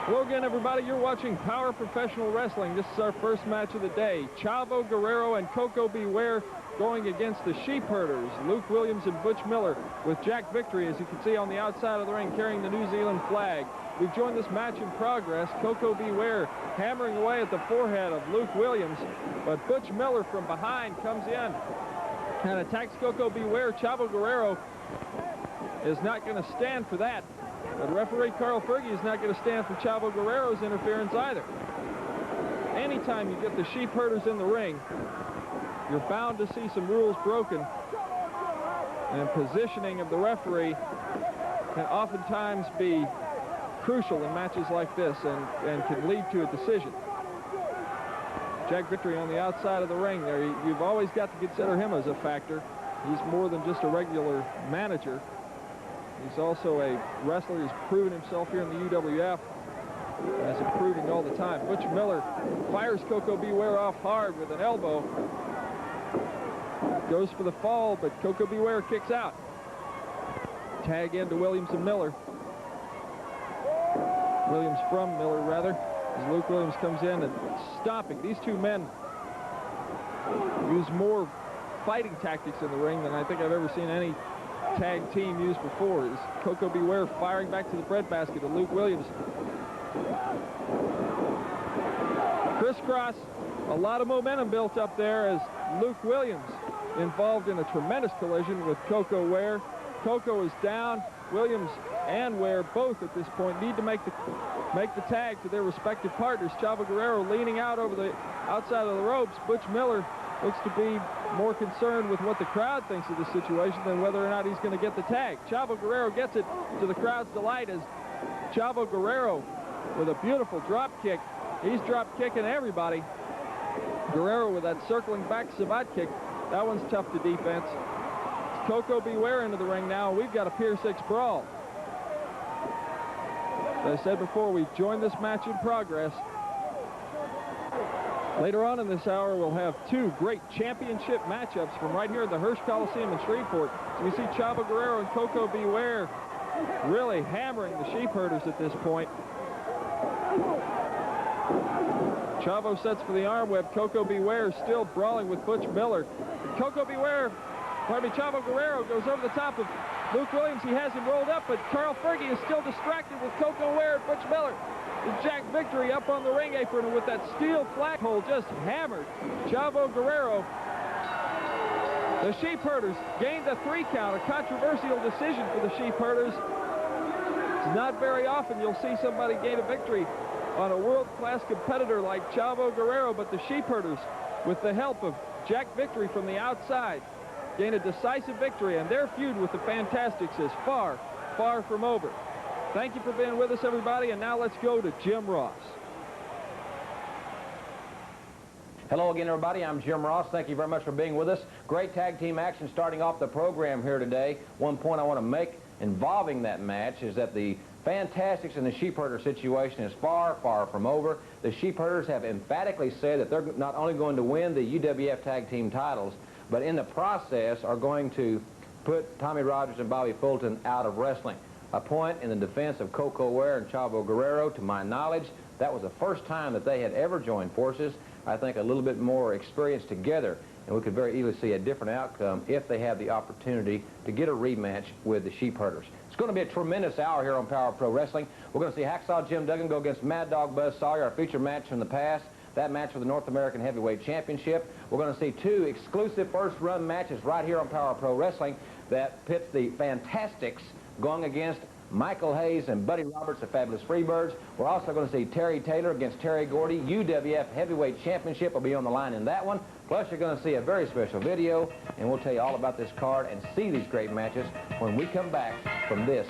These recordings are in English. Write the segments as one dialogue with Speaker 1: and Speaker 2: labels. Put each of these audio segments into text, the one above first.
Speaker 1: Hello again, everybody. You're watching Power Professional Wrestling. This is our first match of the day. Chavo, Guerrero, and Koko Ware going against the Sheepherders, Luke Williams and Butch Miller, with Jack Victory, as you can see, on the outside of the ring, carrying the New Zealand flag. We've joined this match in progress. Koko Ware hammering away at the forehead of Luke Williams, but Butch Miller from behind comes in and attacks Koko Ware. Chavo Guerrero is not going to stand for that. But referee Carl Fergie is not going to stand for Chavo Guerrero's interference either. Anytime you get the Sheepherders in the ring, you're bound to see some rules broken. And positioning of the referee can oftentimes be crucial in matches like this and can lead to a decision. Jack Victory on the outside of the ring there. You've always got to consider him as a factor. He's more than just a regular manager. He's also a wrestler who's proven himself here in the UWF. And is improving all the time. Butch Miller fires Koko Ware off hard with an elbow. Goes for the fall, but Koko Ware kicks out. Tag into Williams and Miller. Williams from Miller, rather, as Luke Williams comes in and stomping. These two men use more fighting tactics in the ring than I think I've ever seen any tag team used before. Is Koko Ware firing back to the breadbasket of Luke Williams. Crisscross, a lot of momentum built up there as Luke Williams involved in a tremendous collision with Koko Ware. Koko is down. Williams and Ware both at this point need to make the tag to their respective partners. Chavo Guerrero leaning out over the outside of the ropes. Butch Miller looks to be more concerned with what the crowd thinks of the situation than whether or not he's going to get the tag. Chavo Guerrero gets it to the crowd's delight as Chavo Guerrero with a beautiful drop kick. He's drop kicking everybody. Guerrero with that circling back savate kick. That one's tough to defense. Koko Ware into the ring now. We've got a Pier 6 brawl. As I said before, we've joined this match in progress. Later on in this hour, we'll have two great championship matchups from right here at the Hirsch Coliseum in Shreveport. So we see Chavo Guerrero and Koko Ware really hammering the Sheepherders at this point. Chavo sets for the arm whip. Koko Ware still brawling with Butch Miller. Chavo Guerrero goes over the top of Luke Williams. He has him rolled up, but Carl Fergie is still distracted with Koko Ware and Butch Miller. And Jack Victory up on the ring apron, and with that steel flagpole just hammered Chavo Guerrero. The Sheepherders gained a 3 count, a controversial decision for the Sheepherders. It's not very often you'll see somebody gain a victory on a world-class competitor like Chavo Guerrero, but the Sheepherders, with the help of Jack Victory from the outside, gain a decisive victory, and their feud with the Fantastics is far, far from over. Thank you for being with us, everybody, and now let's go to Jim Ross.
Speaker 2: Hello again, everybody. I'm Jim Ross. Thank you very much for being with us. Great tag team action starting off the program here today. One point I want to make involving that match is that the Fantastics and the Sheepherder situation is far, far from over. The Sheepherders have emphatically said that they're not only going to win the UWF tag team titles, but in the process are going to put Tommy Rogers and Bobby Fulton out of wrestling. A point in the defense of Koko Ware and Chavo Guerrero. To my knowledge, that was the first time that they had ever joined forces. I think a little bit more experience together, and we could very easily see a different outcome if they have the opportunity to get a rematch with the Sheepherders. It's going to be a tremendous hour here on Power Pro Wrestling. We're going to see Hacksaw Jim Duggan go against Mad Dog Buzz Sawyer, our feature match from the past. That match for the North American Heavyweight Championship. We're going to see two exclusive first-run matches right here on Power Pro Wrestling that pits the Fantastics going against Michael Hayes and Buddy Roberts, the Fabulous Freebirds. We're also going to see Terry Taylor against Terry Gordy. UWF Heavyweight Championship will be on the line in that one. Plus, you're going to see a very special video, and we'll tell you all about this card and see these great matches when we come back from this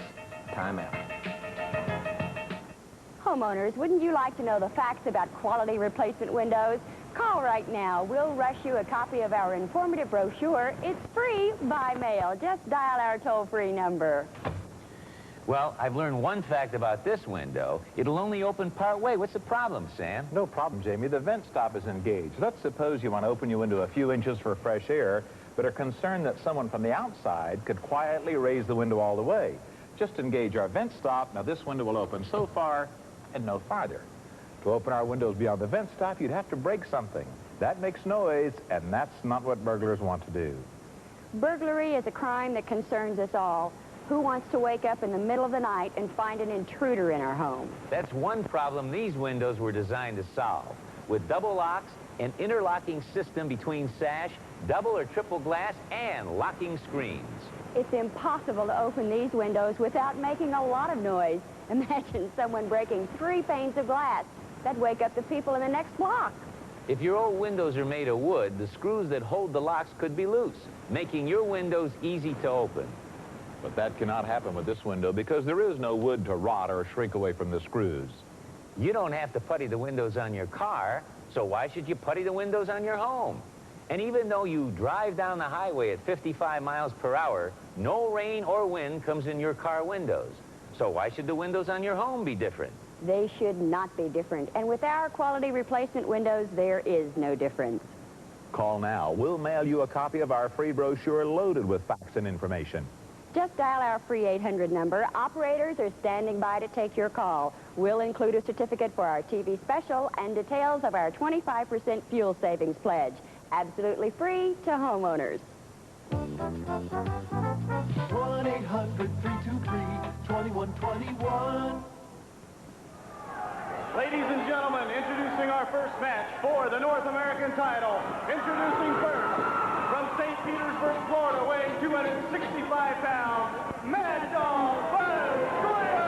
Speaker 2: timeout.
Speaker 3: Homeowners, wouldn't you like to know the facts about quality replacement windows? Call right now. We'll rush you a copy of our informative brochure. It's free by mail. Just dial our toll-free number.
Speaker 4: Well, I've learned one fact about this window. It'll only open part way. What's the problem, Sam?
Speaker 5: No problem, Jamie. The vent stop is engaged. Let's suppose you want to open your window a few inches for fresh air, but are concerned that someone from the outside could quietly raise the window all the way. Just engage our vent stop. Now, this window will open so far and no farther. To open our windows beyond the vent stop, you'd have to break something. That makes noise, and that's not what burglars want to do.
Speaker 3: Burglary is a crime that concerns us all. Who wants to wake up in the middle of the night and find an intruder in our home?
Speaker 4: That's one problem these windows were designed to solve. With double locks, an interlocking system between sash, double or triple glass, and locking screens.
Speaker 3: It's impossible to open these windows without making a lot of noise. Imagine someone breaking 3 panes of glass. That'd wake up the people in the next block.
Speaker 4: If your old windows are made of wood, the screws that hold the locks could be loose, making your windows easy to open.
Speaker 5: But that cannot happen with this window because there is no wood to rot or shrink away from the screws.
Speaker 4: You don't have to putty the windows on your car, so why should you putty the windows on your home? And even though you drive down the highway at 55 miles per hour, no rain or wind comes in your car windows. So why should the windows on your home be different?
Speaker 3: They should not be different. And with our quality replacement windows, there is no difference.
Speaker 5: Call now. We'll mail you a copy of our free brochure loaded with facts and information.
Speaker 3: Just dial our free 800 number. Operators are standing by to take your call. We'll include a certificate for our TV special and details of our 25% fuel savings pledge. Absolutely free to homeowners.
Speaker 6: 1-800-323-2121. Ladies and gentlemen, introducing our first match for the North American title. Introducing first, from St. Petersburg, Florida, weighing 265 pounds, Mad Dog Buzz Sawyer!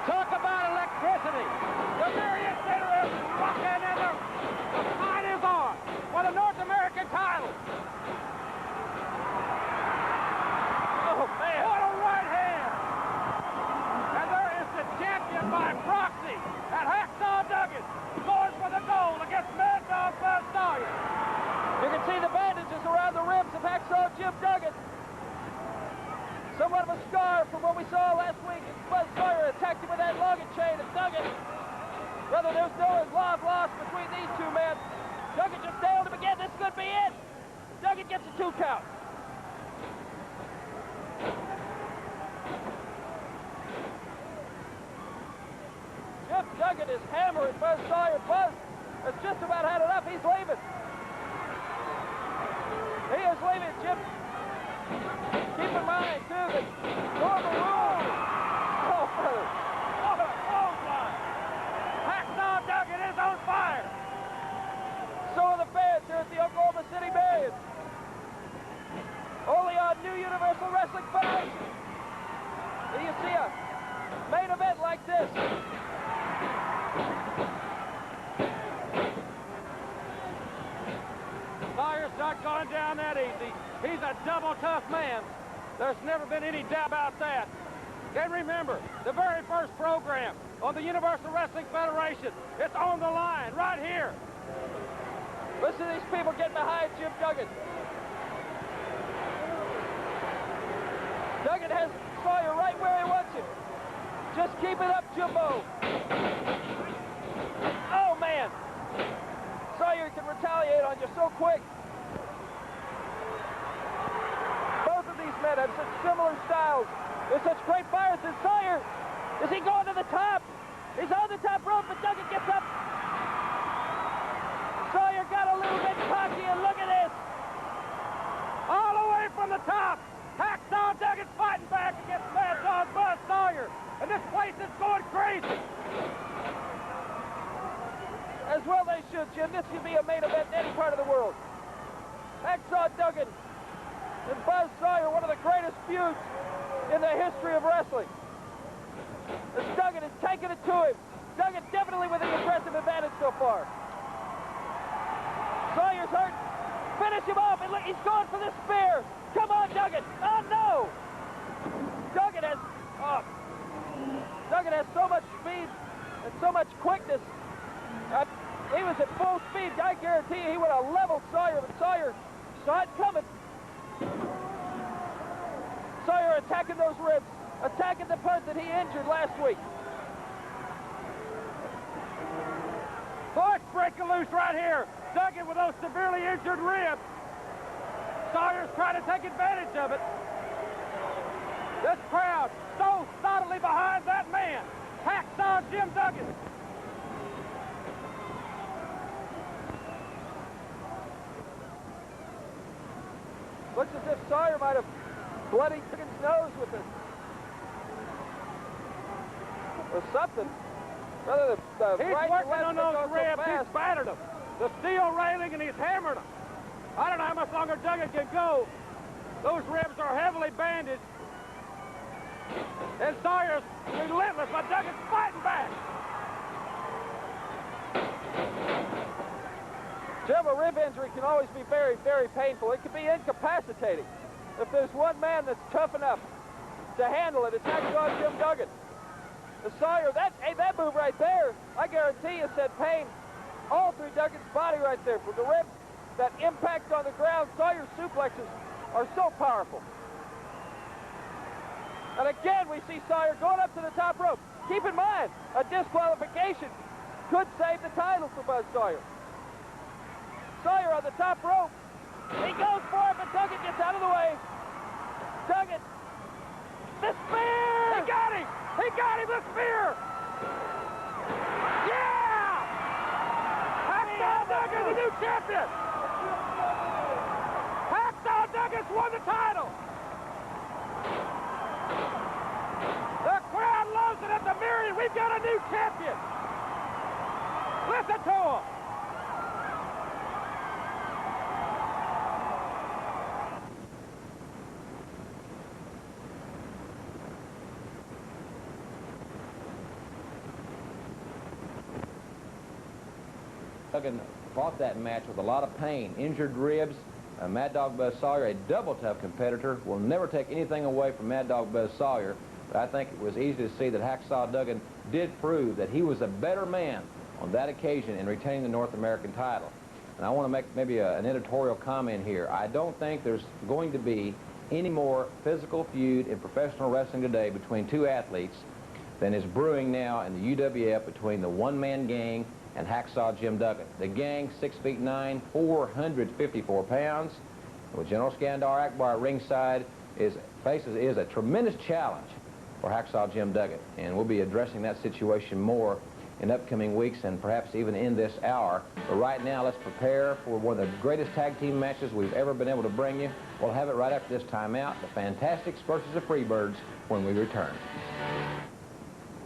Speaker 6: Talk about electricity. The Myriad Theater is rocking and the fight is on for the North American title. Oh, man. What a right hand. And there is the champion by proxy. And Hacksaw Duggan scores for the goal against Mad Dog Buzz Sawyer.
Speaker 1: You can see the bandages around the ribs of Hacksaw Jim Duggan. Somewhat of a scar from what we saw last week as Buzz Sawyer attacked him with that luggage chain and Duggan. Whether there's no love lost between these two men. Duggan just nailed him again. This could be it. Duggan gets a 2 count. Jim Duggan is hammering Buzz Sawyer. Buzz has just about had enough. He's leaving. He is leaving, Jim. Keep in mind, too, that normal rules. Oh, brother. What a clothesline. Hacksaw Duggan is on fire. So are the fans here at the Oklahoma City Million. Only on New Universal Wrestling Federation do you see a main event like this.
Speaker 6: Sawyer's not going down that easy. He's a double tough man. There's never been any doubt about that. And remember, the very first program on the Universal Wrestling Federation, it's on the line right here.
Speaker 1: Listen to these people getting behind Jim Duggan. Duggan has Sawyer right where he wants him. Just keep it up, Jimbo. Oh, man. Sawyer can retaliate on you so quick. Both of these men have such similar styles. They're such great fighters. And Sawyer, is he going to the top? He's on the top rope, but Duggan gets up. Sawyer got a little bit cocky, and look at this.
Speaker 6: All the way from the top. Hacksaw Duggan's fighting back against Mad Dog Buzz Sawyer. And this place is going crazy.
Speaker 1: As well they should, Jim. This could be a main event in any part of the world. Hacksaw Duggan and Buzz Sawyer, one of the greatest feuds in the history of wrestling. As Duggan is taking it to him. Duggan definitely with an impressive advantage so far. Sawyer's hurt. Finish him off. And look, he's going for the spear. Come on, Duggan. Oh, no. much quickness. He was at full speed. I guarantee you he would have leveled Sawyer, but Sawyer saw it coming. Sawyer attacking those ribs, attacking the part that he injured last week.
Speaker 6: Boy, it's breaking loose right here. Duggan with those severely injured ribs. Sawyer's trying to take advantage of it. This crowd so solidly behind that man, Hacksaw Jim Duggan.
Speaker 1: Looks as if Sawyer might have bloodied Duggan's nose with it. Or something. Rather the
Speaker 6: He's
Speaker 1: right
Speaker 6: working on those
Speaker 1: so
Speaker 6: ribs.
Speaker 1: fast.
Speaker 6: He's battered them. The steel railing, and he's hammering them. I don't know how much longer Duggan can go. Those ribs are heavily bandaged. And Sawyer's relentless, but Duggan's fighting back.
Speaker 1: Jim, a rib injury can always be very, very painful. It can be incapacitating. If there's one man that's tough enough to handle it, it's Hacksaw Jim Duggan. The Sawyer, that move right there, I guarantee you sent pain all through Duggan's body right there. From the ribs, that impact on the ground, Sawyer's suplexes are so powerful. And again, we see Sawyer going up to the top rope. Keep in mind, a disqualification could save the title for Buzz Sawyer. Sawyer on the top rope. He goes for it, but Duggan gets out of the way. Duggan. The spear!
Speaker 6: He got him! He got him, the spear! Yeah! Hacksaw Duggan, the new champion! Hacksaw Duggan's won the title! The crowd loves it at the Myriad. We've got a new champion! Listen to him!
Speaker 2: Duggan fought that match with a lot of pain, injured ribs. Mad Dog Buzz Sawyer, a double tough competitor, will never take anything away from Mad Dog Buzz Sawyer. But I think it was easy to see that Hacksaw Duggan did prove that he was a better man on that occasion in retaining the North American title. And I want to make maybe an editorial comment here. I don't think there's going to be any more physical feud in professional wrestling today between two athletes than is brewing now in the UWF between the one-man gang and Hacksaw Jim Duggan. The gang, 6'9", 454 pounds. With General Skandar Akbar at ringside, is a tremendous challenge for Hacksaw Jim Duggan. And we'll be addressing that situation more in upcoming weeks and perhaps even in this hour. But right now, let's prepare for one of the greatest tag team matches we've ever been able to bring you. We'll have it right after this timeout, the Fantastics versus the Freebirds, when we return.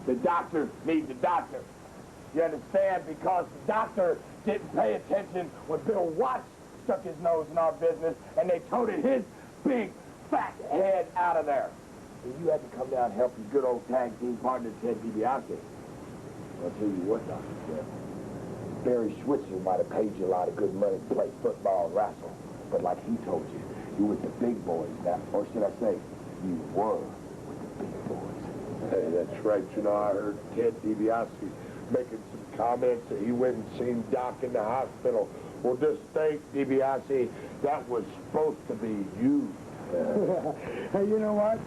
Speaker 7: The doctor needs a doctor. You understand? Because the doctor didn't pay attention when Bill Watts stuck his nose in our business and they toted his big, fat head out of there. And you had to come down and help your good old tag team partner, Ted DiBiase. I'll tell you what, Dr. Jeff. Barry Schweitzer might have paid you a lot of good money to play football and wrestle. But like he told you, you with the big boys now. Or should I say, you were with the big boys.
Speaker 8: Hey, that's right. You know, I heard Ted DiBiase making some comments that he went and seen Doc in the hospital. Well, just think, DiBiase, that was supposed to be you.
Speaker 7: Hey, you know what?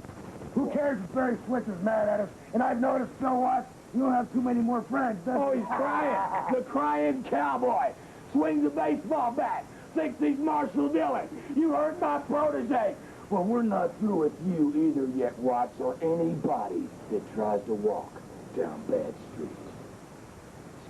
Speaker 7: Who cares if Barry Schweitzer's mad at us? And I've noticed, you know what? You don't have too many more friends, does
Speaker 8: Oh, he's crying. The crying cowboy. Swings a baseball bat. Thinks he's Marshall Dillon. You heard my protege.
Speaker 7: Well, we're not through with you either yet, Watts, or anybody that tries to walk down bad streets.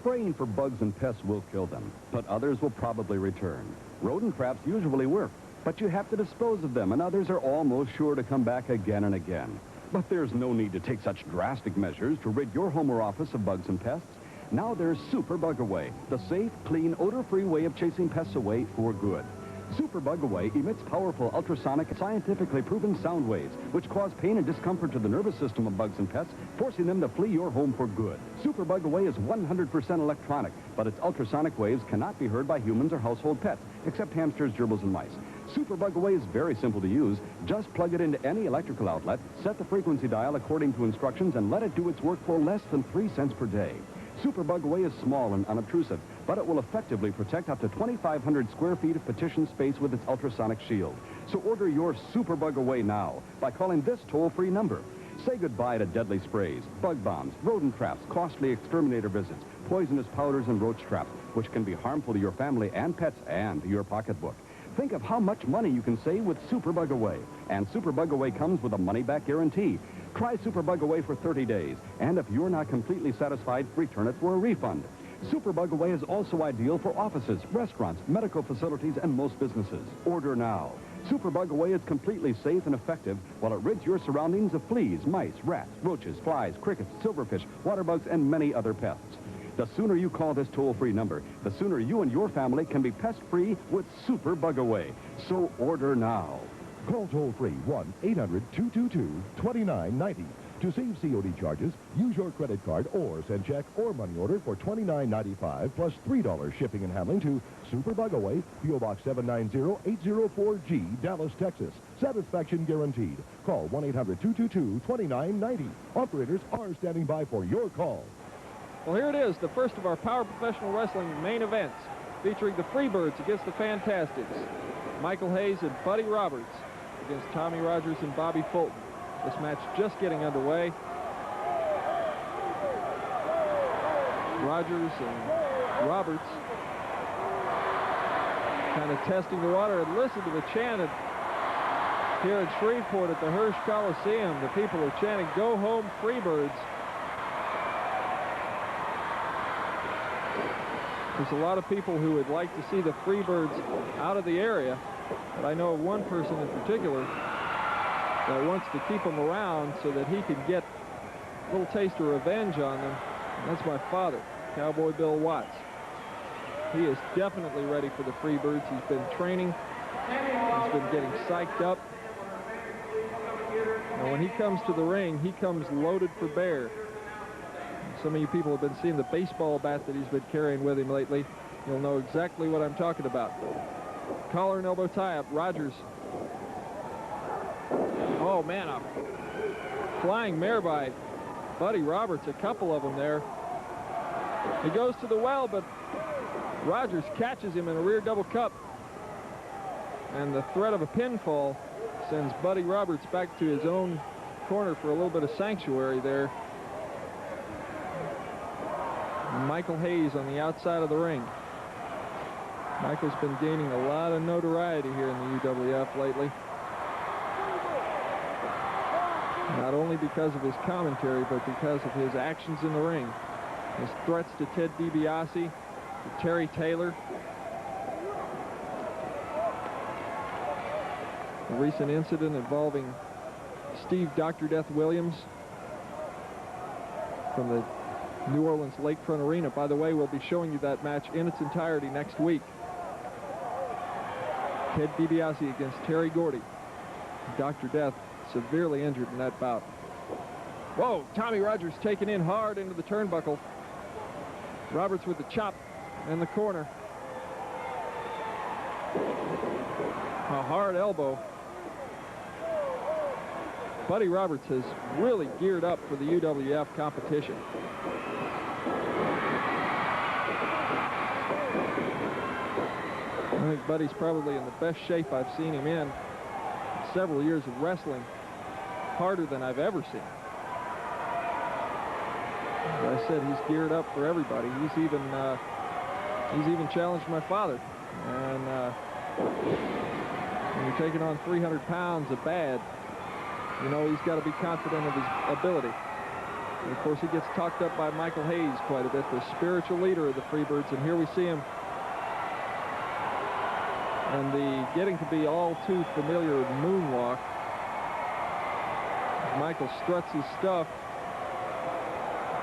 Speaker 9: Spraying for bugs and pests will kill them, but others will probably return. Rodent traps usually work, but you have to dispose of them, and others are almost sure to come back again and again. But there's no need to take such drastic measures to rid your home or office of bugs and pests. Now there's Super Bug Away, the safe, clean, odor-free way of chasing pests away for good. Super Bug Away emits powerful ultrasonic, scientifically proven sound waves, which cause pain and discomfort to the nervous system of bugs and pests, forcing them to flee your home for good. Super Bug Away is 100% electronic, but its ultrasonic waves cannot be heard by humans or household pets, except hamsters, gerbils, and mice. Super Bug Away is very simple to use. Just plug it into any electrical outlet, set the frequency dial according to instructions, and let it do its work for less than 3 cents per day. Super Bug Away is small and unobtrusive, but it will effectively protect up to 2,500 square feet of petition space with its ultrasonic shield. So order your Super Bug Away now by calling this toll-free number. Say goodbye to deadly sprays, bug bombs, rodent traps, costly exterminator visits, poisonous powders and roach traps, which can be harmful to your family and pets and to your pocketbook. Think of how much money you can save with Super Bug Away. And Super Bug Away comes with a money-back guarantee. Try Super Bug Away for 30 days, and if you're not completely satisfied, return it for a refund. Super Bug Away is also ideal for offices, restaurants, medical facilities, and most businesses. Order now. Super Bug Away is completely safe and effective while it rids your surroundings of fleas, mice, rats, roaches, flies, crickets, silverfish, water bugs, and many other pests. The sooner you call this toll-free number, the sooner you and your family can be pest-free with Super Bug Away. So order now.
Speaker 10: Call toll-free 1-800-222-2990. To save COD charges, use your credit card or send check or money order for $29.95 plus $3 shipping and handling to Super Bug Away, P.O. Box 790-804G, Dallas, Texas. Satisfaction guaranteed. Call 1-800-222-2990. Operators are standing by for your call.
Speaker 1: Well, here it is, the first of our Power Professional Wrestling main events, featuring the Freebirds against the Fantastics. Michael Hayes and Buddy Roberts against Tommy Rogers and Bobby Fulton. This match just getting underway. Rogers and Roberts kind of testing the water, and listen to the chant here at Shreveport at the Hirsch Coliseum. The people are chanting, "Go home, Freebirds." There's a lot of people who would like to see the Freebirds out of the area, but I know of one person in particular that wants to keep them around so that he can get a little taste of revenge on them. And that's my father, Cowboy Bill Watts. He is definitely ready for the Freebirds. He's been training. He's been getting psyched up. And when he comes to the ring, he comes loaded for bear. Some of you people have been seeing the baseball bat that he's been carrying with him lately. You'll know exactly what I'm talking about. Collar and elbow tie-up. Rogers. Oh, man, a flying mare by Buddy Roberts. A couple of them there. He goes to the well, but Rogers catches him in a rear double cup. And the threat of a pinfall sends Buddy Roberts back to his own corner for a little bit of sanctuary there. Michael Hayes on the outside of the ring. Michael's been gaining a lot of notoriety here in the UWF lately. Not only because of his commentary, but because of his actions in the ring. His threats to Ted DiBiase, to Terry Taylor. A recent incident involving Steve Dr. Death Williams from the New Orleans Lakefront Arena. By the way, we'll be showing you that match in its entirety next week. Ted DiBiase against Terry Gordy. Dr. Death severely injured in that bout. Whoa, Tommy Rogers taken in hard into the turnbuckle. Roberts with the chop in the corner. A hard elbow. Buddy Roberts has really geared up for the UWF competition. I think Buddy's probably in the best shape I've seen him in several years of wrestling. Harder than I've ever seen. As I said, he's geared up for everybody. He's even challenged my father. And when you're taking on 300 pounds of bad, you know he's got to be confident of his ability. And of course, he gets talked up by Michael Hayes quite a bit, the spiritual leader of the Freebirds. And here we see him. And the getting to be all too familiar moonwalk. Michael struts his stuff.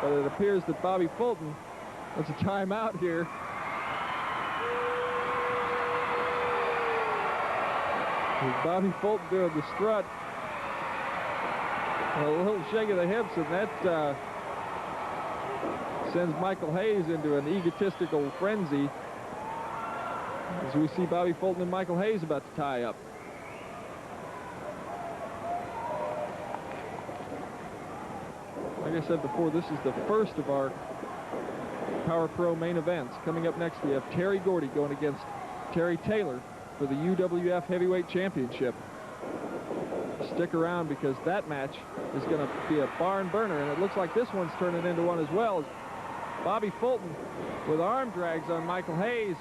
Speaker 1: But it appears that Bobby Fulton, that's a timeout here. With Bobby Fulton doing the strut. A little shake of the hips, and that sends Michael Hayes into an egotistical frenzy as we see Bobby Fulton and Michael Hayes about to tie up. Like I said before, this is the first of our Power Pro main events. Coming up next, we have Terry Gordy going against Terry Taylor for the UWF Heavyweight Championship. Stick around because that match is going to be a barn burner, and it looks like this one's turning into one as well. As Bobby Fulton with arm drags on Michael Hayes.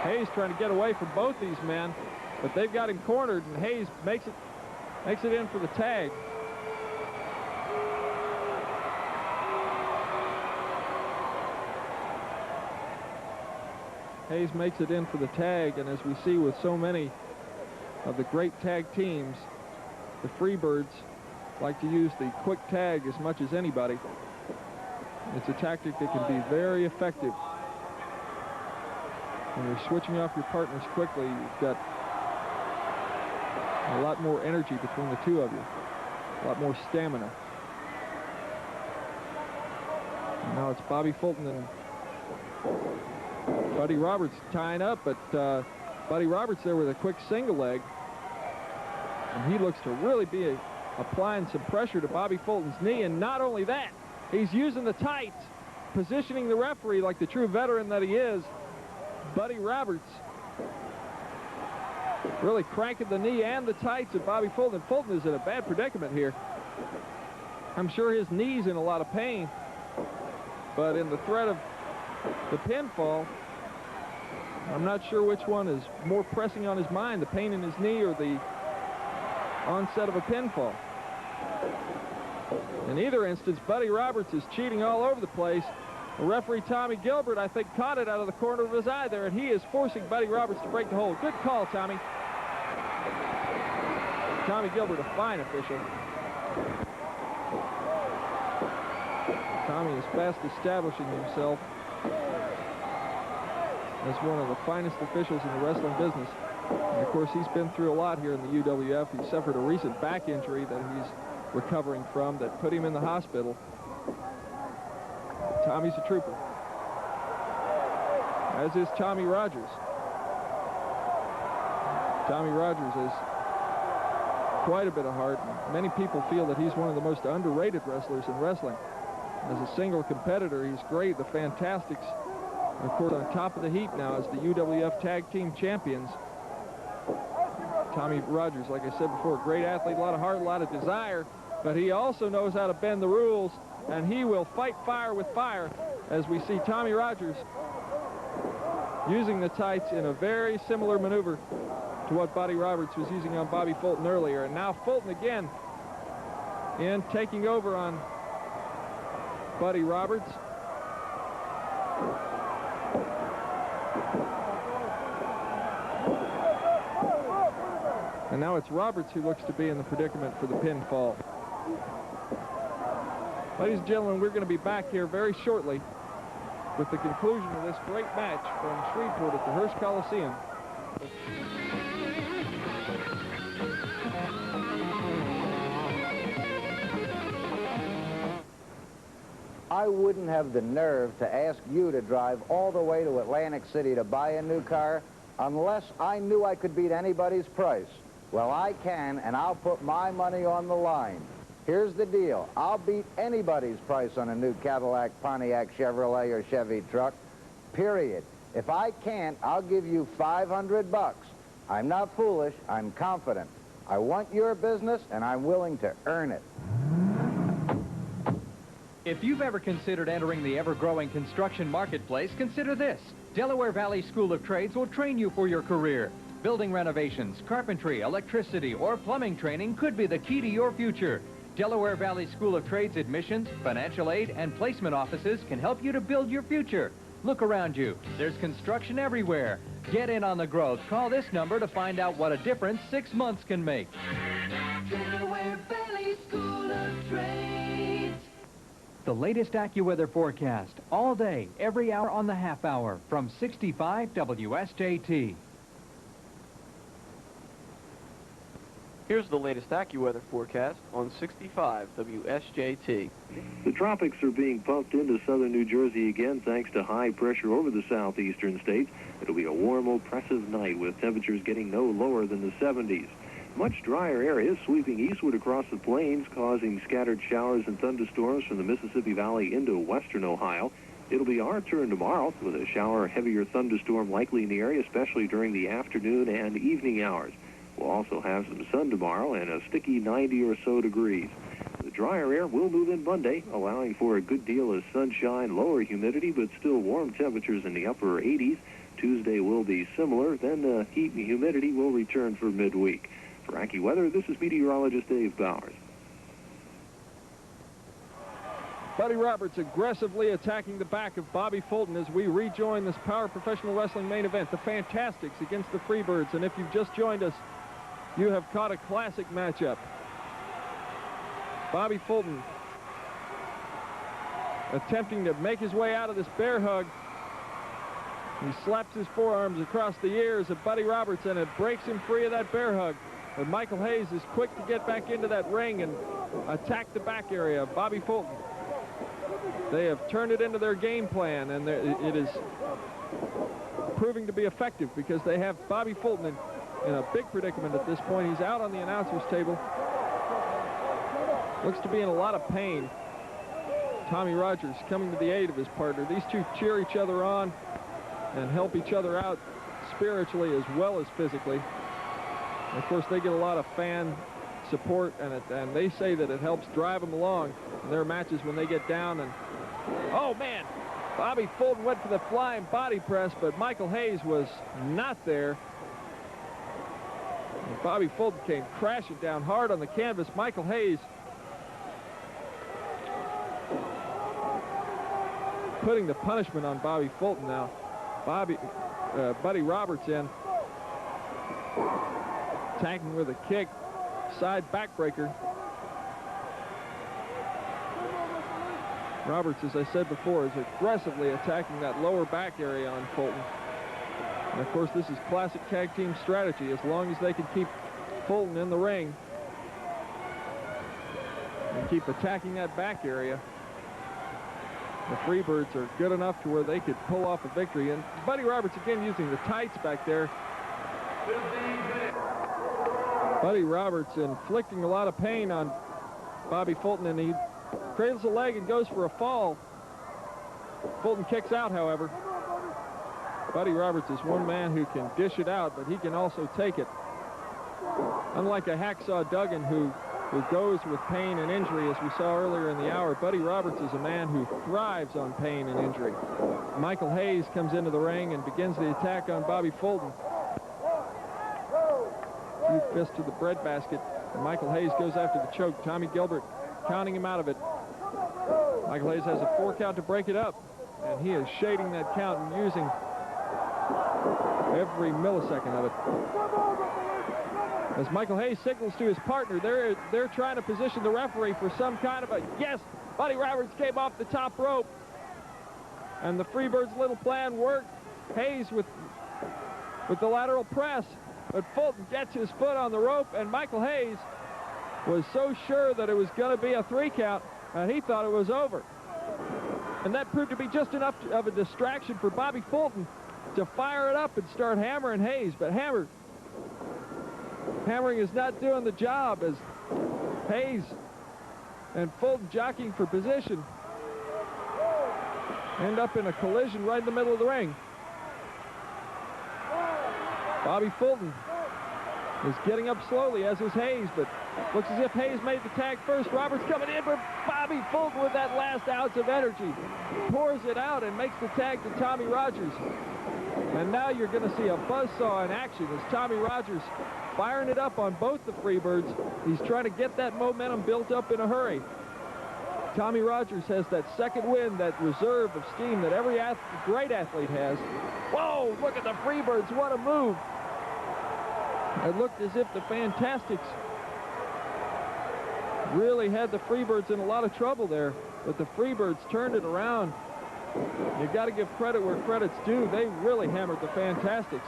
Speaker 1: Hayes trying to get away from both these men, but they've got him cornered, and Hayes makes it in for the tag. Hayes makes it in for the tag, and as we see with so many of the great tag teams, the Freebirds like to use the quick tag as much as anybody. It's a tactic that can be very effective. When you're switching off your partners quickly, you've got a lot more energy between the two of you, a lot more stamina. And now it's Bobby Fulton and Buddy Roberts tying up, but Buddy Roberts there with a quick single leg. And he looks to really be applying some pressure to Bobby Fulton's knee. And not only that, he's using the tights, positioning the referee like the true veteran that he is. Buddy Roberts really cranking the knee and the tights at Bobby Fulton. Fulton is in a bad predicament here. I'm sure his knee's in a lot of pain, but in the threat of the pinfall, I'm not sure which one is more pressing on his mind, the pain in his knee or the onset of a pinfall. In either instance, Buddy Roberts is cheating all over the place. The referee, Tommy Gilbert, I think, caught it out of the corner of his eye there, and he is forcing Buddy Roberts to break the hold. Good call, Tommy. Tommy Gilbert, a fine official. Tommy is fast establishing himself as one of the finest officials in the wrestling business. And of course, he's been through a lot here in the UWF. He suffered a recent back injury that he's recovering from that put him in the hospital. Tommy's a trooper, as is Tommy Rogers. Tommy Rogers has quite a bit of heart. Many people feel that he's one of the most underrated wrestlers in wrestling. As a single competitor, he's great. The Fantastics, of course, on top of the heap now as the UWF Tag Team Champions. Tommy Rogers, like I said before, great athlete, a lot of heart, a lot of desire, but he also knows how to bend the rules, and he will fight fire with fire, as we see Tommy Rogers using the tights in a very similar maneuver to what Buddy Roberts was using on Bobby Fulton earlier. And now Fulton again in taking over on Buddy Roberts. And now it's Roberts who looks to be in the predicament for the pinfall. Ladies and gentlemen, we're going to be back here very shortly with the conclusion of this great match from Shreveport at the Hearst Coliseum.
Speaker 11: I wouldn't have the nerve to ask you to drive all the way to Atlantic City to buy a new car unless I knew I could beat anybody's price. Well, I can, and I'll put my money on the line. Here's the deal. I'll beat anybody's price on a new Cadillac, Pontiac, Chevrolet, or Chevy truck, period. If I can't, I'll give you $500. I'm not foolish. I'm confident. I want your business, and I'm willing to earn it.
Speaker 12: If you've ever considered entering the ever-growing construction marketplace, consider this. Delaware Valley School of Trades will train you for your career. Building renovations, carpentry, electricity, or plumbing training could be the key to your future. Delaware Valley School of Trades admissions, financial aid, and placement offices can help you to build your future. Look around you. There's construction everywhere. Get in on the growth. Call this number to find out what a difference 6 months can make.
Speaker 13: Delaware Valley School of Trades.
Speaker 12: The latest AccuWeather forecast, all day, every hour on the half hour, from 65 WSJT.
Speaker 14: Here's the latest AccuWeather forecast on 65 WSJT.
Speaker 15: The tropics are being pumped into southern New Jersey again thanks to high pressure over the southeastern states. It'll be a warm, oppressive night with temperatures getting no lower than the 70s. Much drier air is sweeping eastward across the plains, causing scattered showers and thunderstorms from the Mississippi Valley into western Ohio. It'll be our turn tomorrow with a shower, heavier thunderstorm likely in the area, especially during the afternoon and evening hours. We'll also have some sun tomorrow and a sticky 90 or so degrees. The drier air will move in Monday, allowing for a good deal of sunshine, lower humidity, but still warm temperatures in the upper 80s. Tuesday will be similar. Then the heat and humidity will return for midweek. For AccuWeather, this is meteorologist Dave Bowers.
Speaker 1: Buddy Roberts aggressively attacking the back of Bobby Fulton as we rejoin this Power Professional Wrestling main event, the Fantastics against the Freebirds. And if you've just joined us, you have caught a classic matchup. Bobby Fulton attempting to make his way out of this bear hug. He slaps his forearms across the ears of Buddy Roberts, and it breaks him free of that bear hug. But Michael Hayes is quick to get back into that ring and attack the back area of Bobby Fulton. They have turned it into their game plan, and it is proving to be effective because they have Bobby Fulton in a big predicament at this point. He's out on the announcer's table. Looks to be in a lot of pain. Tommy Rogers coming to the aid of his partner. These two cheer each other on and help each other out spiritually as well as physically. And of course, they get a lot of fan support, and they say that it helps drive them along in their matches when they get down. And oh man, Bobby Fulton went for the flying body press, but Michael Hayes was not there. And Bobby Fulton came crashing down hard on the canvas. Michael Hayes putting the punishment on Bobby Fulton now. Buddy Roberts in, attacking with a kick, side backbreaker. Roberts, as I said before, is aggressively attacking that lower back area on Fulton. And of course, this is classic tag team strategy. As long as they can keep Fulton in the ring and keep attacking that back area, the Freebirds are good enough to where they could pull off a victory. And Buddy Roberts again using the tights back there. Buddy Roberts inflicting a lot of pain on Bobby Fulton, and he cradles a leg and goes for a fall. Fulton kicks out, however. Buddy Roberts is one man who can dish it out, but he can also take it. Unlike a hacksaw Duggan who goes with pain and injury, as we saw earlier in the hour, Buddy Roberts is a man who thrives on pain and injury. Michael Hayes comes into the ring and begins the attack on Bobby Fulton. Few fists to the breadbasket, and Michael Hayes goes after the choke. Tommy Gilbert counting him out of it. Michael Hayes has a 4 count to break it up, and he is shading that count and using every millisecond of it. As Michael Hayes signals to his partner, they're trying to position the referee for some kind of a, yes, Buddy Roberts came off the top rope, and the Freebirds' little plan worked. Hayes with the lateral press, but Fulton gets his foot on the rope, and Michael Hayes was so sure that it was going to be a 3 count, and he thought it was over. And that proved to be just enough of a distraction for Bobby Fulton to fire it up and start hammering Hayes, but hammering is not doing the job as Hayes and Fulton jockeying for position end up in a collision right in the middle of the ring. Bobby Fulton is getting up slowly, as is Hayes, but looks as if Hayes made the tag first. Roberts coming in, but Bobby Fulton with that last ounce of energy pours it out and makes the tag to Tommy Rogers. And now you're going to see a buzzsaw in action as Tommy Rogers firing it up on both the Freebirds. He's trying to get that momentum built up in a hurry. Tommy Rogers has that second wind, that reserve of steam that every great athlete has. Whoa, look at the Freebirds, what a move. It looked as if the Fantastics really had the Freebirds in a lot of trouble there, but the Freebirds turned it around. You got to give credit where credit's due. They really hammered the Fantastics.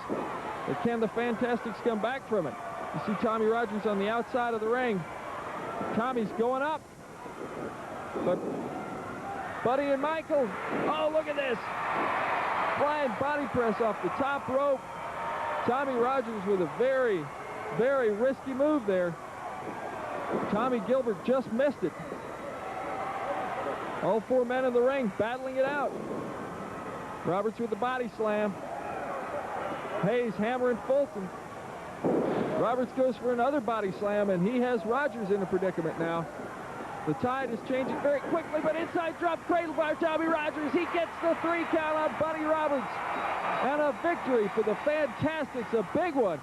Speaker 1: But can the Fantastics come back from it? You see Tommy Rogers on the outside of the ring. Tommy's going up. But Buddy and Michael, oh, look at this. Flying body press off the top rope. Tommy Rogers with a very Very risky move there. Tommy Gilbert just missed it. All four men in the ring battling it out. Roberts with the body slam. Hayes hammering Fulton. Roberts goes for another body slam, and he has Rogers in a predicament now. The tide is changing very quickly, but inside drop cradle by Tommy Rogers. He gets the 3 count on Buddy Roberts. And a victory for the Fantastics, a big one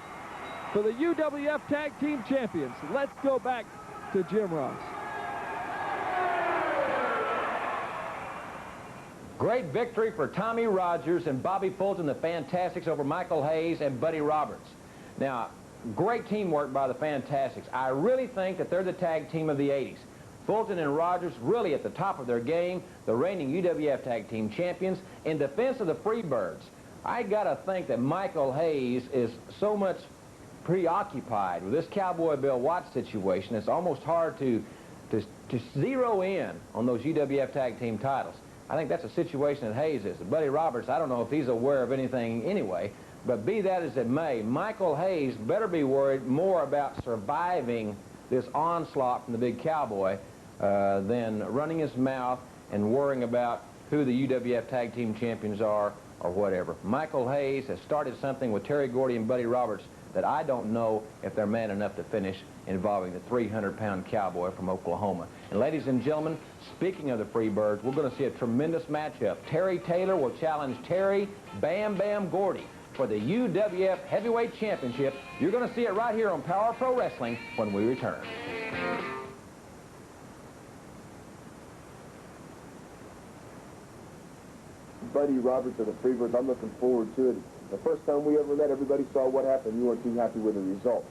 Speaker 1: for the UWF Tag Team Champions. Let's go back to Jim Ross.
Speaker 2: Great victory for Tommy Rogers and Bobby Fulton, the Fantastics, over Michael Hayes and Buddy Roberts. Now, great teamwork by the Fantastics. I really think that they're the tag team of the 80s. Fulton and Rogers really at the top of their game, the reigning UWF Tag Team Champions. In defense of the Freebirds, I got to think that Michael Hayes is so much preoccupied with this Cowboy Bill Watts situation, it's almost hard to zero in on those UWF Tag Team titles. I think that's a situation that Hayes is. Buddy Roberts, I don't know if he's aware of anything anyway, but be that as it may, Michael Hayes better be worried more about surviving this onslaught from the big Cowboy than running his mouth and worrying about who the UWF Tag Team Champions are or whatever. Michael Hayes has started something with Terry Gordy and Buddy Roberts that I don't know if they're man enough to finish, involving the 300-pound Cowboy from Oklahoma. And ladies and gentlemen, speaking of the Freebirds, we're going to see a tremendous matchup. Terry Taylor will challenge Terry Bam Bam Gordy for the UWF Heavyweight Championship. You're going to see it right here on Power Pro Wrestling when we return.
Speaker 7: Buddy Roberts of the Freebirds, I'm looking forward to it. The first time we ever met, everybody saw what happened. You weren't too happy with the result.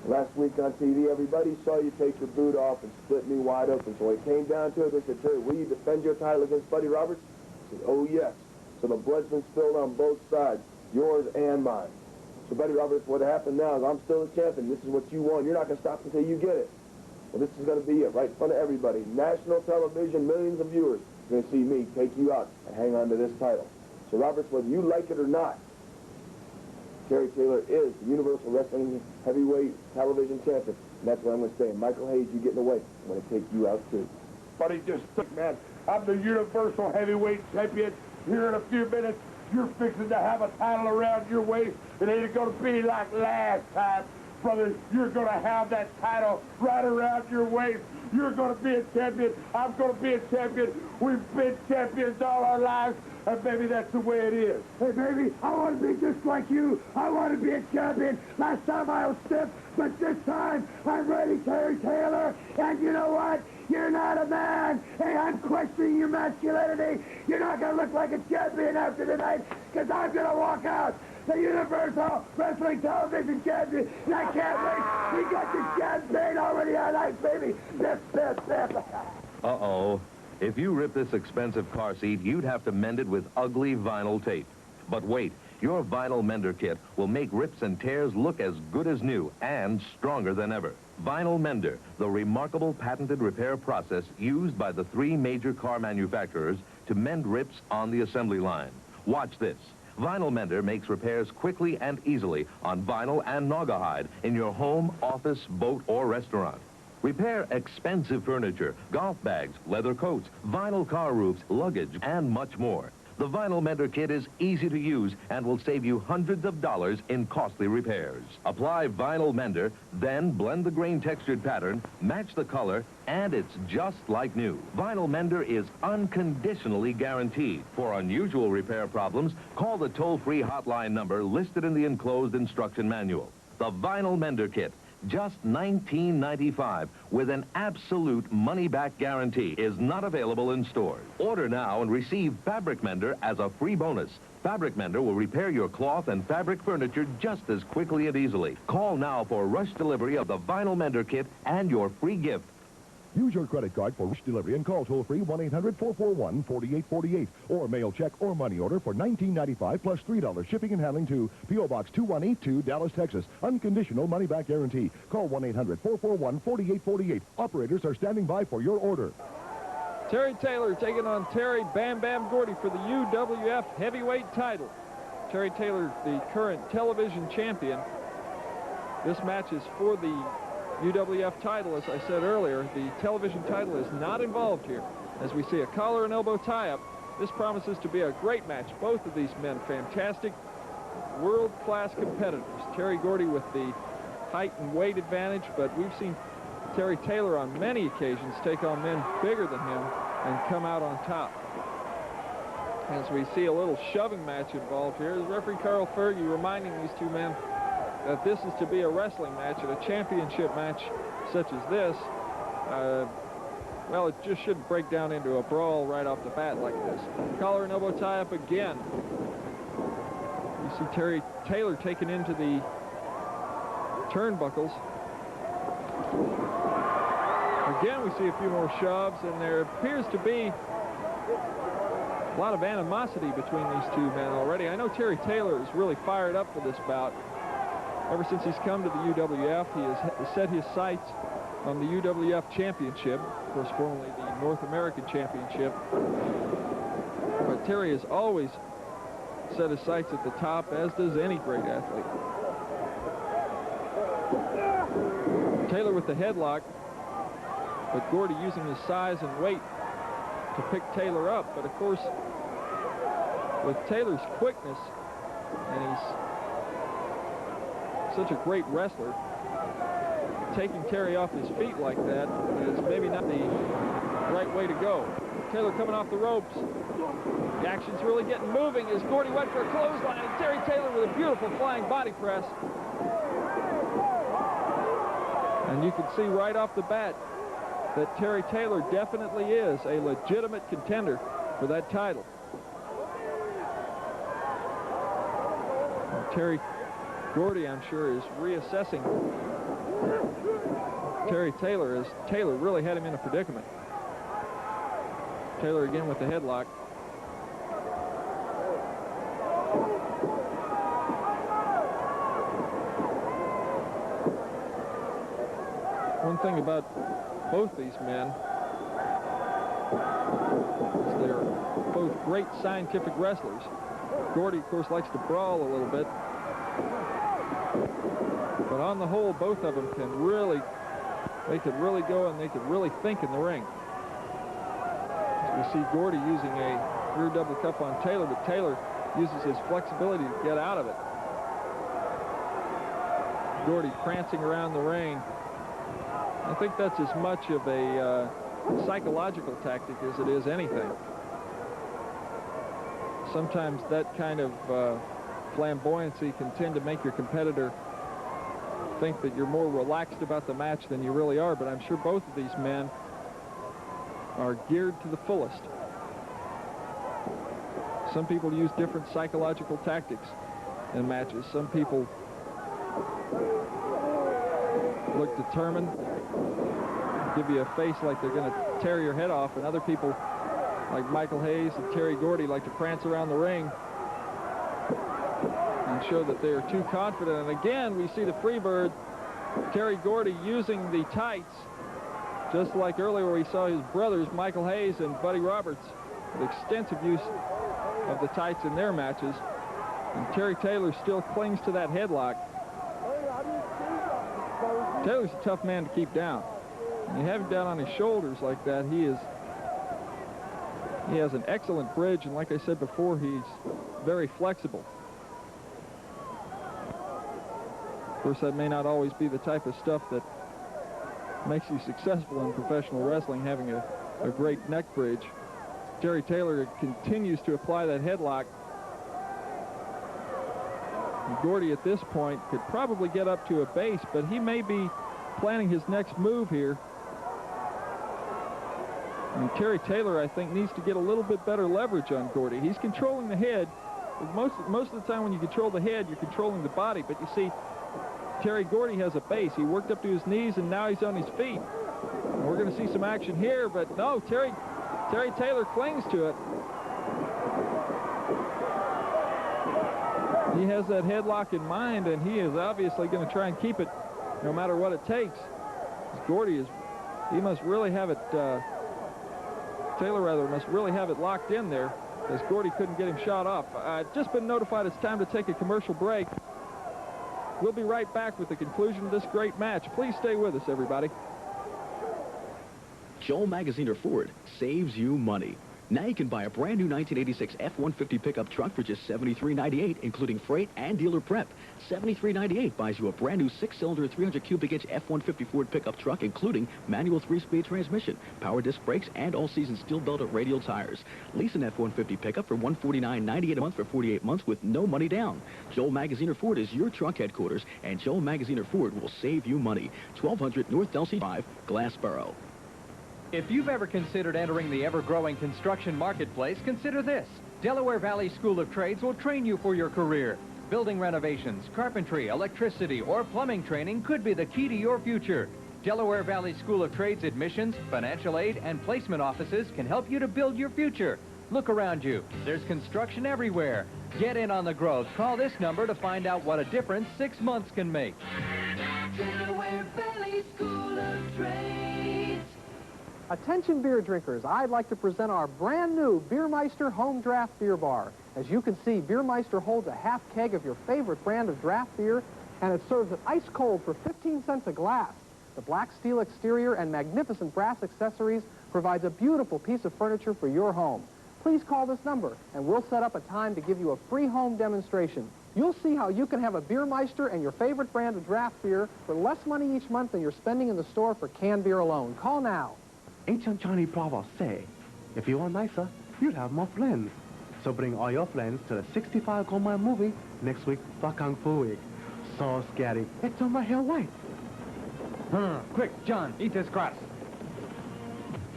Speaker 7: Last week on TV, everybody saw you take your boot off and split me wide open. So when it came down to it, they said, Terry, will you defend your title against Buddy Roberts? I said, oh, yes. So the blood's been spilled on both sides, yours and mine. So Buddy Roberts, what happened now is I'm still the champion. This is what you want. You're not going to stop until you get it. Well, this is going to be it, right in front of everybody. National television, millions of viewers are going to see me take you out and hang on to this title. So Roberts, whether you like it or not, Terry Taylor is the Universal Wrestling Heavyweight Television Champion. And that's what I'm going to say. Michael Hayes, you get in the way. I'm going to take you out, too. Buddy, just think, man. I'm the Universal Heavyweight Champion. Here in a few minutes, you're fixing to have a title around your waist. It ain't going to be like last time. Brother, you're going to have that title right around your waist. You're going to be a champion. I'm going to be a champion. We've been champions all our lives, and maybe that's the way it is. Hey, baby, I want to be just like you. I want to be a champion. Last time I was stiff, but this time I'm ready, Terry Taylor. And you know what? You're not a man. Hey, I'm questioning your masculinity. You're not going to look like a champion after tonight, because I'm going to walk out the Universal Wrestling Television Champion, and I can't wait. We got the champagne already on ice, baby. Sip, sip, sip.
Speaker 16: Uh-oh. If you rip this expensive car seat, you'd have to mend it with ugly vinyl tape. But wait, your vinyl mender kit will make rips and tears look as good as new and stronger than ever. Vinyl Mender, the remarkable patented repair process used by the 3 major car manufacturers to mend rips on the assembly line. Watch this. Vinyl Mender makes repairs quickly and easily on vinyl and naugahyde in your home, office, boat, or restaurant. Repair expensive furniture, golf bags, leather coats, vinyl car roofs, luggage, and much more. The Vinyl Mender Kit is easy to use and will save you hundreds of dollars in costly repairs. Apply Vinyl Mender, then blend the grain textured pattern, match the color, and it's just like new. Vinyl Mender is unconditionally guaranteed. For unusual repair problems, call the toll-free hotline number listed in the enclosed instruction manual. The Vinyl Mender Kit, just $19.95 with an absolute money-back guarantee, is not available in stores. Order now and receive Fabric Mender as a free bonus. Fabric Mender will repair your cloth and fabric furniture just as quickly and easily. Call now for rush delivery of the Vinyl Mender Kit and your free gift.
Speaker 10: Use your credit card for rush delivery and call toll-free 1-800-441-4848 or mail check or money order for $19.95 plus $3 shipping and handling to P.O. Box 2182, Dallas, Texas. Unconditional money-back guarantee. Call 1-800-441-4848. Operators are standing by for your order.
Speaker 1: Terry Taylor taking on Terry Bam Bam Gordy for the UWF Heavyweight title. Terry Taylor, the current television champion. This match is for the UWF title, as I said earlier. The television title is not involved here. As we see a collar and elbow tie-up, this promises to be a great match. Both of these men, fantastic, world-class competitors. Terry Gordy with the height and weight advantage, but we've seen Terry Taylor on many occasions take on men bigger than him and come out on top. As we see a little shoving match involved here, referee Carl Fergie reminding these two men that this is to be a wrestling match, and a championship match such as this, well, it just shouldn't break down into a brawl right off the bat like this. Collar and elbow tie-up again. You see Terry Taylor taken into the turnbuckles. Again, we see a few more shoves, and there appears to be a lot of animosity between these two men already. I know Terry Taylor is really fired up for this bout. Ever since he's come to the UWF, he has set his sights on the UWF Championship, of course, formerly the North American Championship. But Terry has always set his sights at the top, as does any great athlete. Taylor with the headlock, but Gordy using his size and weight to pick Taylor up. But of course, with Taylor's quickness, and he's such a great wrestler, taking Terry off his feet like that is maybe not the right way to go. Taylor coming off the ropes. The action's really getting moving as Gordy went for a clothesline, and Terry Taylor with a beautiful flying body press. And you can see right off the bat that Terry Taylor definitely is a legitimate contender for that title. And Terry Gordy, I'm sure, is reassessing Terry Taylor, as Taylor really had him in a predicament. Taylor again with the headlock. One thing about both these men is they're both great scientific wrestlers. Gordy, of course, likes to brawl a little bit. But on the whole, both of them can really, they could really go and they could really think in the ring. As we see Gordy using a rear double cup on Taylor, but Taylor uses his flexibility to get out of it. Gordy prancing around the ring. I think that's as much of a psychological tactic as it is anything. Sometimes that kind of flamboyancy can tend to make your competitor think that you're more relaxed about the match than you really are, but I'm sure both of these men are geared to the fullest. Some people use different psychological tactics in matches. Some people look determined, give you a face like they're going to tear your head off, and other people like Michael Hayes and Terry Gordy like to prance around the ring and show that they are too confident. And again, we see the Freebird, Terry Gordy, using the tights, just like earlier where we saw his brothers, Michael Hayes and Buddy Roberts, with extensive use of the tights in their matches. And Terry Taylor still clings to that headlock. Taylor's a tough man to keep down. When you have him down on his shoulders like that, he has an excellent bridge, and like I said before, he's very flexible. Of course, that may not always be the type of stuff that makes you successful in professional wrestling, having a great neck bridge. Terry Taylor continues to apply that headlock. And Gordy at this point could probably get up to a base, but he may be planning his next move here. And Terry Taylor, I think, needs to get a little bit better leverage on Gordy. He's controlling the head. Most of the time when you control the head, you're controlling the body. But you see, Terry Gordy has a base. He worked up to his knees, and now he's on his feet. And we're going to see some action here, but no, Terry Taylor clings to it. He has that headlock in mind, and he is obviously going to try and keep it no matter what it takes. Gordy he must really have it, Taylor rather, must really have it locked in there, as Gordy couldn't get him shot off. I've just been notified it's time to take a commercial break. We'll be right back with the conclusion of this great match. Please stay with us, everybody.
Speaker 17: Joel Magaziner Ford saves you money. Now you can buy a brand new 1986 F-150 pickup truck for just $73.98, including freight and dealer prep. $73.98 buys you a brand new 6-cylinder, 300 cubic inch F-150 Ford pickup truck, including manual 3-speed transmission, power disc brakes, and all-season steel belted radial tires. Lease an F-150 pickup for $149.98 a month for 48 months with no money down. Joel Magaziner Ford is your truck headquarters, and Joel Magaziner Ford will save you money. 1200 North Delsey 5, Glassboro.
Speaker 12: If you've ever considered entering the ever-growing construction marketplace, consider this. Delaware Valley School of Trades will train you for your career. Building renovations, carpentry, electricity, or plumbing training could be the key to your future. Delaware Valley School of Trades admissions, financial aid, and placement offices can help you to build your future. Look around you. There's construction everywhere. Get in on the growth. Call this number to find out what a difference 6 months can make.
Speaker 13: Delaware Valley School of Trades.
Speaker 18: Attention beer drinkers, I'd like to present our brand new Beermeister Home Draft Beer Bar. As you can see, Beermeister holds a half keg of your favorite brand of draft beer, and it serves it ice cold for 15 cents a glass. The black steel exterior and magnificent brass accessories provides a beautiful piece of furniture for your home. Please call this number, and we'll set up a time to give you a free home demonstration. You'll see how you can have a Beermeister and your favorite brand of draft beer for less money each month than you're spending in the store for canned beer alone. Call now.
Speaker 19: Ancient Chinese proverb say, if you are nicer, you'll have more friends. So bring all your friends to the 65 Gold Mine movie next week for Kung Fu Week. So scary, it's on my hair white.
Speaker 12: Quick, John, eat this crust.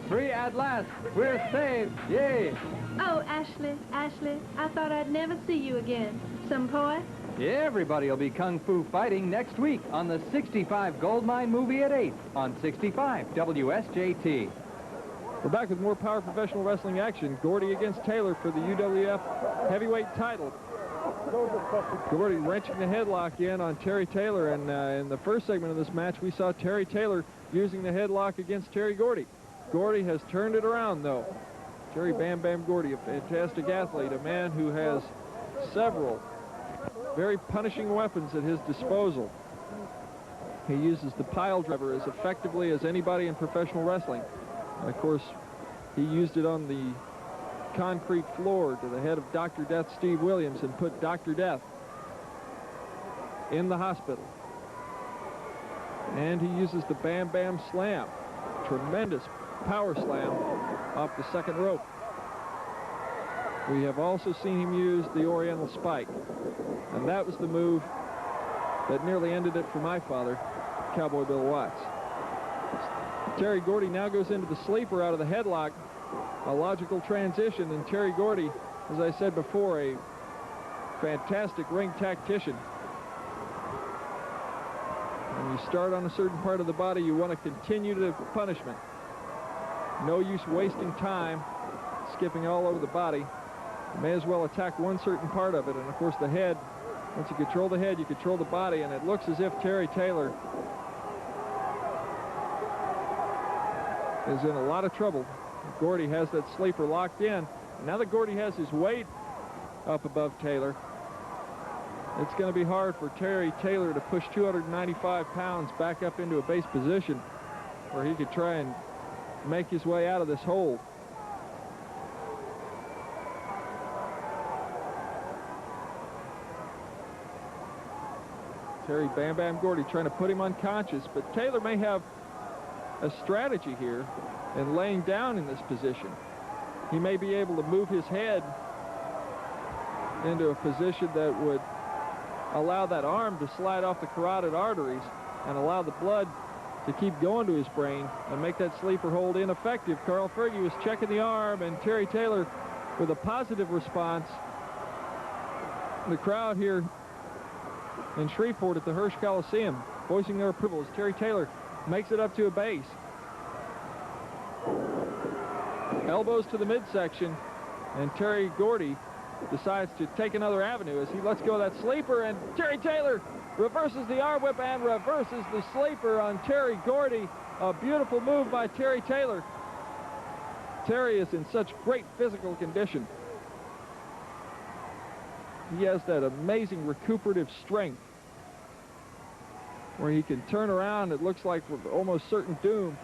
Speaker 12: Free at last. We're saved. Yay.
Speaker 20: Oh, Ashley, I thought I'd never see you again. Some point?
Speaker 12: Yeah, everybody will be Kung Fu fighting next week on the 65 Gold Mine movie at 8 on 65 WSJT.
Speaker 1: We're back with more Power Professional Wrestling action. Gordy against Taylor for the UWF heavyweight title. Gordy wrenching the headlock in on Terry Taylor, and in the first segment of this match, we saw Terry Taylor using the headlock against Terry Gordy. Gordy has turned it around, though. Terry Bam Bam Gordy, a fantastic athlete, a man who has several very punishing weapons at his disposal. He uses the pile driver as effectively as anybody in professional wrestling. And of course, he used it on the concrete floor to the head of Dr. Death Steve Williams and put Dr. Death in the hospital. And he uses the Bam Bam Slam, tremendous power slam off the second rope. We have also seen him use the Oriental Spike, and that was the move that nearly ended it for my father, Cowboy Bill Watts. Terry Gordy now goes into the sleeper out of the headlock, a logical transition, and Terry Gordy, as I said before, a fantastic ring tactician. When you start on a certain part of the body, you want to continue the punishment. No use wasting time skipping all over the body. You may as well attack one certain part of it, and of course the head. Once you control the head, you control the body, and it looks as if Terry Taylor is in a lot of trouble. Gordy has that sleeper locked in. Now that Gordy has his weight up above Taylor, it's going to be hard for Terry Taylor to push 295 pounds back up into a base position where he could try and make his way out of this hold. Terry Bam Bam Gordy trying to put him unconscious, but Taylor may have a strategy here in laying down in this position. He may be able to move his head into a position that would allow that arm to slide off the carotid arteries and allow the blood to keep going to his brain and make that sleeper hold ineffective. Carl Fergie was checking the arm, and Terry Taylor with a positive response. The crowd here in Shreveport at the Hirsch Coliseum voicing their approval as Terry Taylor makes it up to a base. Elbows to the midsection, and Terry Gordy decides to take another avenue as he lets go of that sleeper, and Terry Taylor reverses the arm whip and reverses the sleeper on Terry Gordy. A beautiful move by Terry Taylor. Terry is in such great physical condition. He has that amazing recuperative strength. where he can turn around, it looks like with almost certain doom,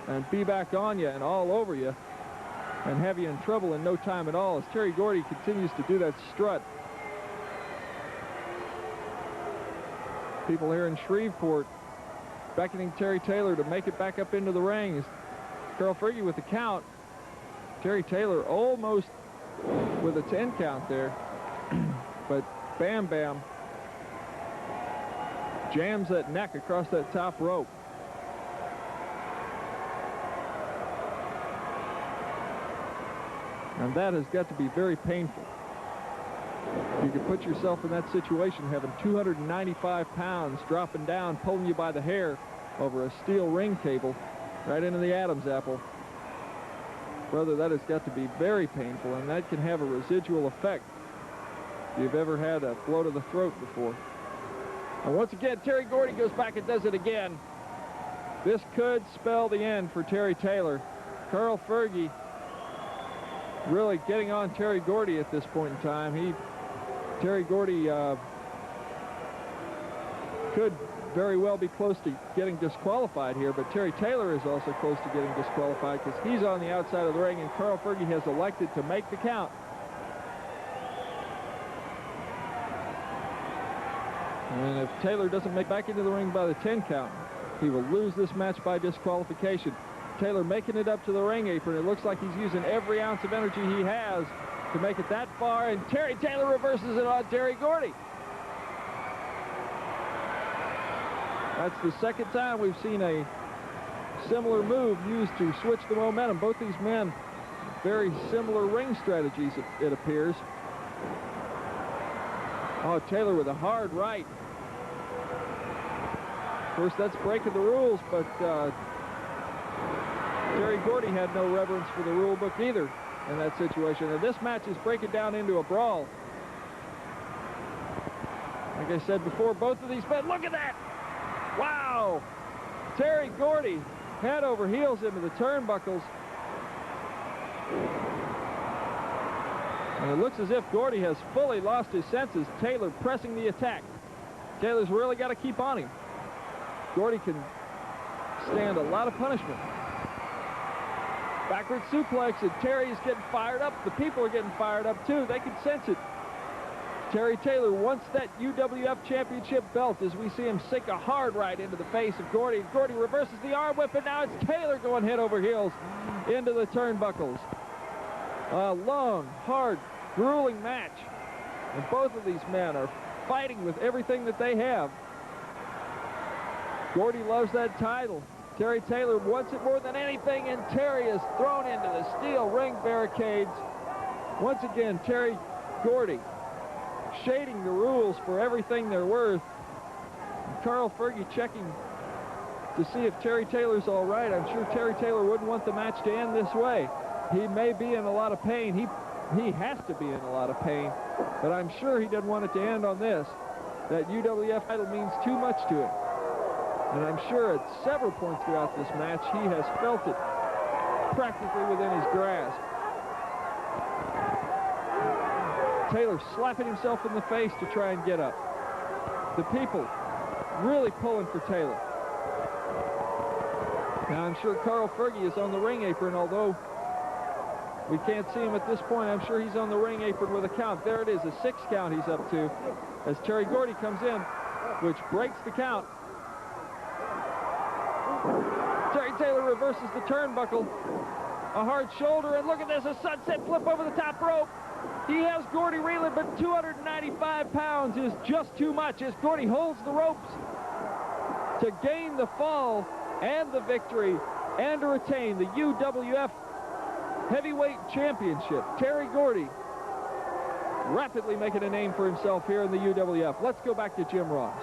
Speaker 1: and be back on you and all over you and have you in trouble in no time at all, as Terry Gordy continues to do that strut. People here in Shreveport beckoning Terry Taylor to make it back up into the ring. Carl Fergie with the count. Terry Taylor almost with a 10 count there. But Bam Bam jams that neck across that top rope. And that has got to be very painful. You can put yourself in that situation, having 295 pounds dropping down, pulling you by the hair over a steel ring cable right into the Adam's apple. Brother, that has got to be very painful, and that can have a residual effect if you've ever had a blow to the throat before. And once again, Terry Gordy goes back and does it again. This could spell the end for Terry Taylor. Carl Fergie really getting on Terry Gordy at this point in time. Terry Gordy could very well be close to getting disqualified here, but Terry Taylor is also close to getting disqualified because he's on the outside of the ring, and Carl Fergie has elected to make the count. And if Taylor doesn't make back into the ring by the 10 count, he will lose this match by disqualification. Taylor making it up to the ring apron. It looks like he's using every ounce of energy he has to make it that far, and Terry Taylor reverses it on Terry Gordy. That's the second time we've seen a similar move used to switch the momentum. Both these men, very similar ring strategies, it appears. Oh, Taylor with a hard right. Of course, that's breaking the rules, but Terry Gordy had no reverence for the rule book either in that situation. And this match is breaking down into a brawl. Like I said before, both of these men, look at that! Wow! Terry Gordy head over heels into the turnbuckles. And it looks as if Gordy has fully lost his senses. Taylor pressing the attack. Taylor's really got to keep on him. Gordy can stand a lot of punishment. Backward suplex, and Terry is getting fired up. The people are getting fired up too. They can sense it. Terry Taylor wants that UWF championship belt as we see him sink a hard right into the face of Gordy. Gordy reverses the arm whip, and now it's Taylor going head over heels into the turnbuckles. A long, hard, grueling match. And both of these men are fighting with everything that they have. Gordy loves that title. Terry Taylor wants it more than anything, and Terry is thrown into the steel ring barricades. Once again, Terry Gordy shading the rules for everything they're worth. And Carl Fergie checking to see if Terry Taylor's all right. I'm sure Terry Taylor wouldn't want the match to end this way. He may be in a lot of pain. He has to be in a lot of pain, but I'm sure he doesn't want it to end on this. That UWF title means too much to him. And I'm sure at several points throughout this match, he has felt it practically within his grasp. Taylor slapping himself in the face to try and get up. The people really pulling for Taylor. Now, I'm sure Carl Fergie is on the ring apron, although we can't see him at this point. I'm sure he's on the ring apron with a count. There it is, a 6 count he's up to as Terry Gordy comes in, which breaks the count. Terry Taylor reverses the turnbuckle. A hard shoulder, and look at this, a sunset flip over the top rope. He has Gordy reeling, but 295 pounds is just too much as Gordy holds the ropes to gain the fall and the victory and to retain the UWF Heavyweight Championship. Terry Gordy rapidly making a name for himself here in the UWF. Let's go back to Jim Ross.